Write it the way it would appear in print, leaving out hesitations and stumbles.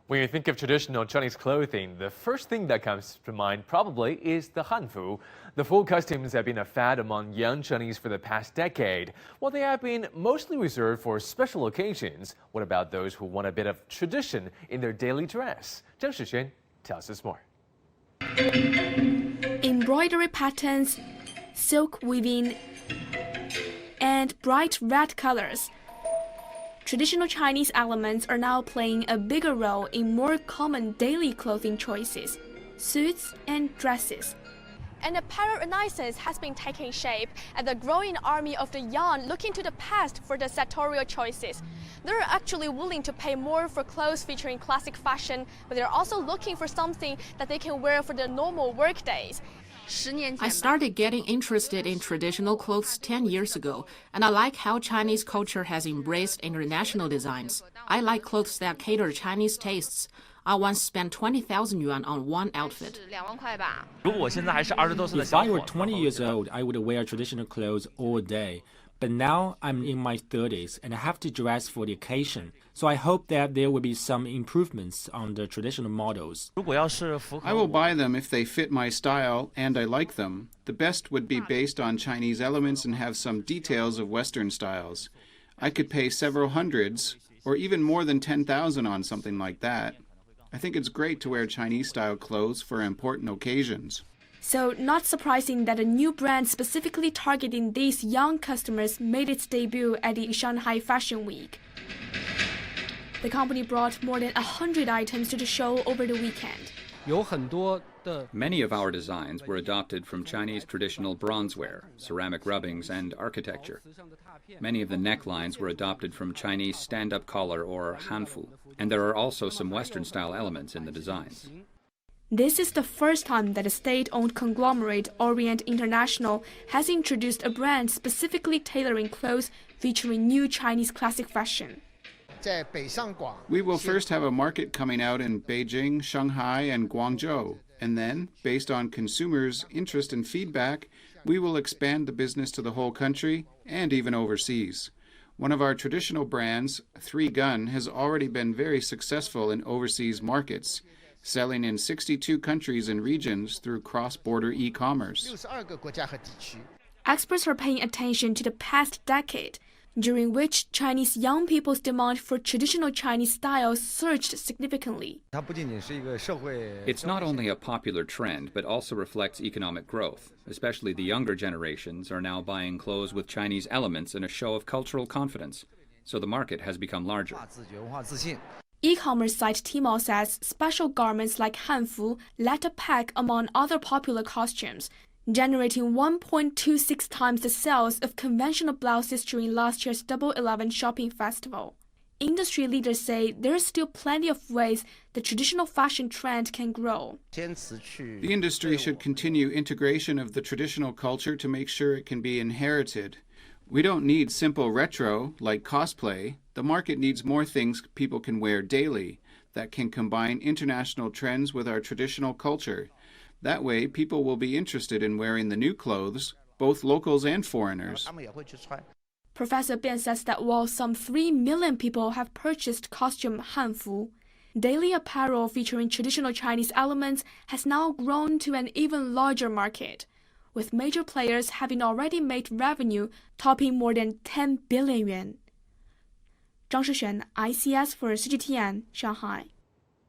When you think of traditional Chinese clothing, the first thing that comes to mind probably is the hanfu. The full costumes have been a fad among young Chinese for the past decade. While they have been mostly reserved for special occasions, what about those who want a bit of tradition in their daily dress? Zhang Shixuan tells us more. Embroidery patterns, silk weaving, and bright red colors. Traditional Chinese elements are now playing a bigger role in more common daily clothing choices, suits and dresses. And the Renaissance has been taking shape as the growing army of the young looking to the past for the sartorial choices. They're actually willing to pay more for clothes featuring classic fashion, but they're also looking for something that they can wear for the normal work days. I started getting interested in traditional clothes 10 years ago, and I like how Chinese culture has embraced international designs. I like clothes that cater Chinese tastes. I once spent 20,000 yuan on one outfit. If I were 20 years old, I would wear traditional clothes all day. But now I'm in my 30s and I have to dress for the occasion. So I hope that there will be some improvements on the traditional models. I will buy them if they fit my style and I like them. The best would be based on Chinese elements and have some details of Western styles. I could pay several hundreds or even more than 10,000 on something like that. I think it's great to wear Chinese-style clothes for important occasions. So, not surprising that a new brand specifically targeting these young customers made its debut at the Shanghai Fashion Week. The company brought more than 100 items to the show over the weekend. Many of our designs were adopted from Chinese traditional bronzeware, ceramic rubbings, and architecture. Many of the necklines were adopted from Chinese stand-up collar or hanfu, and there are also some Western-style elements in the designs. This is the first time that a state-owned conglomerate, Orient International, has introduced a brand specifically tailoring clothes featuring new Chinese classic fashion. We will first have a market coming out in Beijing, Shanghai, and Guangzhou. And then, based on consumers' interest and feedback, we will expand the business to the whole country and even overseas. One of our traditional brands, 3 Gun, has already been very successful in overseas markets, selling in 62 countries and regions through cross-border e-commerce. Experts are paying attention to the past decade, during which Chinese young people's demand for traditional Chinese styles surged significantly. It's not only a popular trend, but also reflects economic growth. Especially the younger generations are now buying clothes with Chinese elements in a show of cultural confidence. So the market has become larger. E-commerce site Tmall says special garments like hanfu led a pack among other popular costumes, generating 1.26 times the sales of conventional blouses during last year's Double 11 shopping festival. Industry leaders say there are still plenty of ways the traditional fashion trend can grow. The industry should continue integration of the traditional culture to make sure it can be inherited. We don't need simple retro, like cosplay. The market needs more things people can wear daily that can combine international trends with our traditional culture. That way, people will be interested in wearing the new clothes, both locals and foreigners. Professor Bian says that while some 3 million people have purchased costume hanfu, daily apparel featuring traditional Chinese elements has now grown to an even larger market, with major players having already made revenue topping more than 10 billion yuan. Zhang Shixuan, ICS for CGTN, Shanghai.